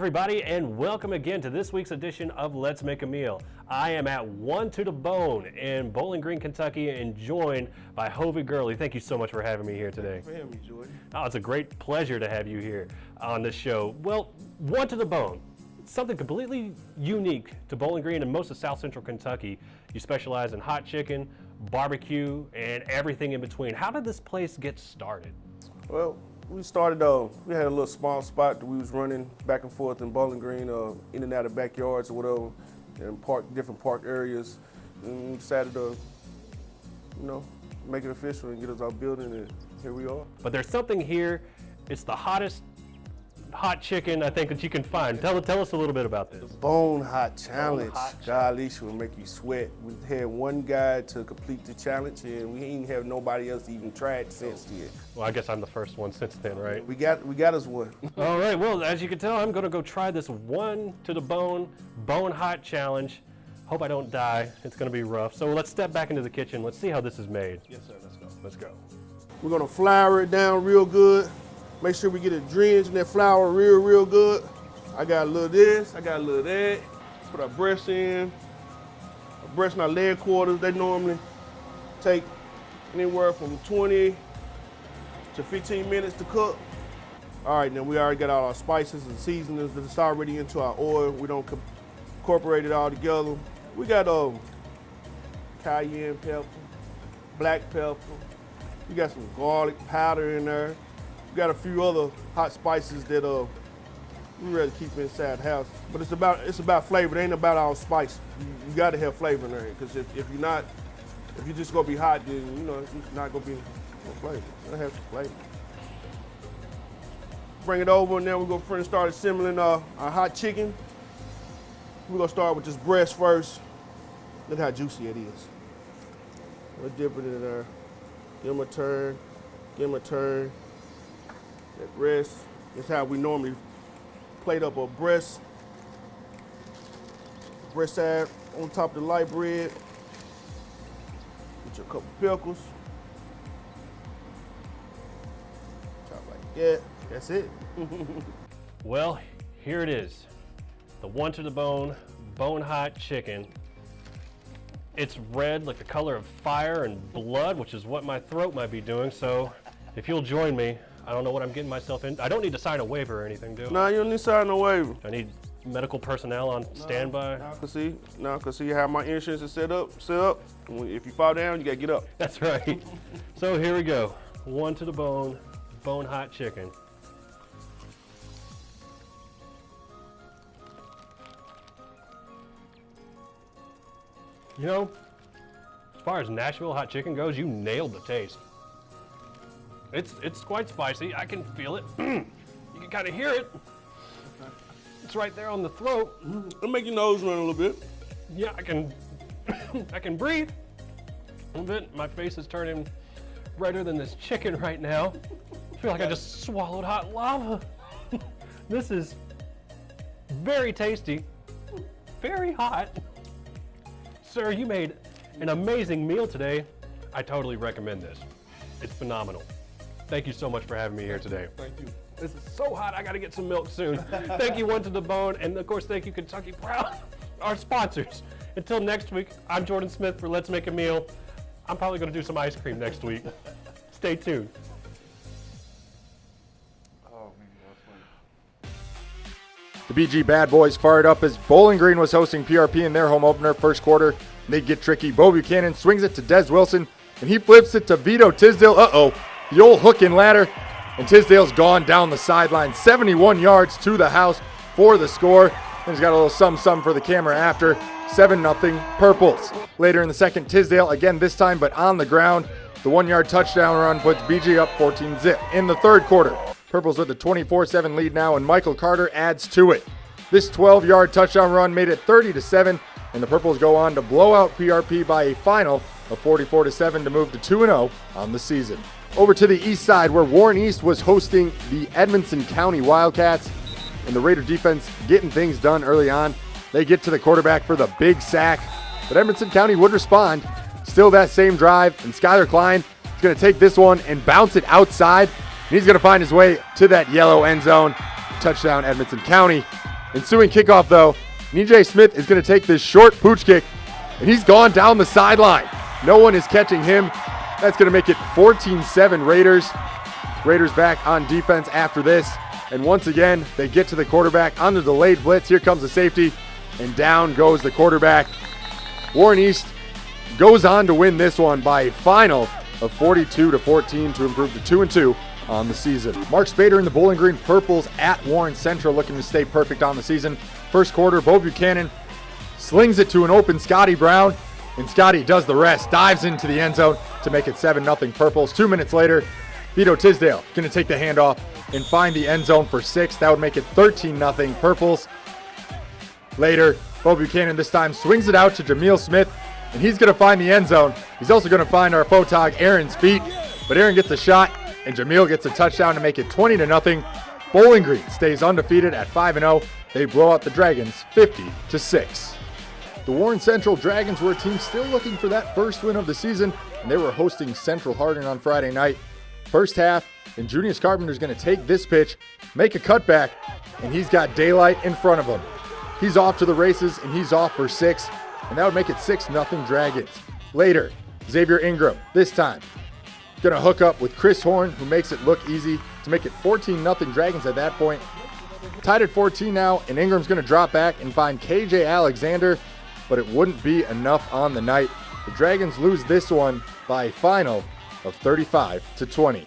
everybody, and welcome again to this week's edition of Let's Make a Meal. I am at One to the Bone in Bowling Green, Kentucky, and joined by Hovey Gurley. Thank you so much for having me here today. Thank you for having me, Jordan. Oh, it's a great pleasure to have you here on this show. Well, One to the Bone, something completely unique to Bowling Green and most of South Central Kentucky. You specialize in hot chicken, barbecue, and everything in between. How did this place get started? Well, we started, we had a little small spot that we was running back and forth in Bowling Green, in and out of backyards or whatever, and different park areas. And we decided to, make it official and get us our building, and here we are. But there's something here. It's the hottest hot chicken I think that you can find. Tell us a little bit about this. Bone Hot Challenge. Bone Hot Golly, she will make you sweat. We had one guy to complete the challenge, and we ain't have nobody else even tried since yet. Well, I guess I'm the first one since then, right? We got us one. All right, well, as you can tell, I'm gonna go try this One to the Bone Hot Challenge. Hope I don't die. It's gonna be rough. So let's step back into the kitchen. Let's see how this is made. Yes, sir, let's go. Let's go. We're gonna flour it down real good. Make sure we get it drenched in that flour real good. I got a little of this, I got a little of that. Put our breast in. Our breast and our leg quarters, they normally take anywhere from 20 to 15 minutes to cook. All right, now we already got all our spices and seasonings that's already into our oil. We don't incorporate it all together. We got cayenne pepper, black pepper. We got some garlic powder in there. We got a few other hot spices that we rather keep inside the house. But it's about flavor. It ain't about all spice. You got to have flavor in there, because if you're just gonna be hot, then it's not gonna be no flavor. It'll have some flavor. Bring it over, and then we're gonna start assembling our hot chicken. We're gonna start with this breast first. Look how juicy it is. We'll dip it in there. Give them a turn. Give them a turn. That breast is how we normally plate up a breast side on top of the light bread. Get your couple pickles. Chop like that. That's it. Well, here it is. The One to the Bone Hot Chicken. It's red, like the color of fire and blood, which is what my throat might be doing. So if you'll join me, I don't know what I'm getting myself in. I don't need to sign a waiver or anything, do I? No, you don't need to sign no waiver. I need medical personnel on standby. Cause see how my insurance is set up. If you fall down, you gotta get up. That's right. So here we go. One to the Bone Hot Chicken. You know, as far as Nashville hot chicken goes, you nailed the taste. It's quite spicy. I can feel it. You can kind of hear it. It's right there on the throat. It'll make your nose run a little bit. Yeah, I can I can breathe a little bit. My face is turning redder than this chicken right now. I feel like I just swallowed hot lava. This is very tasty, very hot. Sir, you made an amazing meal today. I totally recommend this. It's phenomenal. Thank you so much for having me here today. Thank you. This is so hot, I gotta get some milk soon. Thank you, One to the Bone, and of course, thank you, Kentucky Proud, our sponsors. Until next week, I'm Jordan Smith for Let's Make a Meal. I'm probably gonna do some ice cream next week. Stay tuned. Oh man, that's funny. The BG Bad Boys fired up as Bowling Green was hosting PRP in their home opener first quarter. They get tricky. Bo Buchanan swings it to Des Wilson, and he flips it to Vito Tisdale. The old hook and ladder, and Tisdale's gone down the sideline, 71 yards to the house for the score. And he's got a little sum for the camera after. 7-0 Purples. Later in the second, Tisdale again this time, but on the ground. The 1-yard touchdown run puts BG up 14-zip. In the third quarter, Purples with a 24-7 lead now, and Michael Carter adds to it. This 12-yard touchdown run made it 30-7, and the Purples go on to blow out PRP by a final of 44-7 to move to 2-0 on the season. Over to the east side, where Warren East was hosting the Edmonson County Wildcats, and the Raider defense getting things done early on. They get to the quarterback for the big sack, but Edmonson County would respond. Still that same drive, and Skylar Klein is going to take this one and bounce it outside, and he's going to find his way to that yellow end zone. Touchdown, Edmonton County. Ensuing kickoff, though, EJ Smith is going to take this short pooch kick, and he's gone down the sideline. No one is catching him. That's going to make it 14-7 Raiders. Raiders back on defense after this. And once again, they get to the quarterback on the delayed blitz. Here comes the safety, and down goes the quarterback. Warren East goes on to win this one by a final of 42-14 to improve to 2-2 on the season. Mark Spader in the Bowling Green Purples at Warren Central looking to stay perfect on the season. First quarter, Bo Buchanan slings it to an open Scotty Brown, and Scotty does the rest, dives into the end zone to make it 7-0 Purples. 2 minutes later, Vito Tisdale going to take the handoff and find the end zone for 6. That would make it 13-0 Purples. Later, Bo Buchanan this time swings it out to Jameel Smith, and he's going to find the end zone. He's also going to find our photog Aaron's feet, but Aaron gets a shot, and Jameel gets a touchdown to make it 20-0. Bowling Green stays undefeated at 5-0. They blow out the Dragons 50-6. The Warren Central Dragons were a team still looking for that first win of the season, and they were hosting Central Hardin on Friday night. First half, and Junius Carpenter's going to take this pitch, make a cutback, and he's got daylight in front of him. He's off to the races, and he's off for 6, and that would make it 6-0 Dragons. Later, Xavier Ingram, this time, going to hook up with Chris Horn, who makes it look easy to make it 14-0 Dragons at that point. Tied at 14 now, and Ingram's going to drop back and find KJ Alexander, but it wouldn't be enough on the night. The Dragons lose this one by a final of 35-20.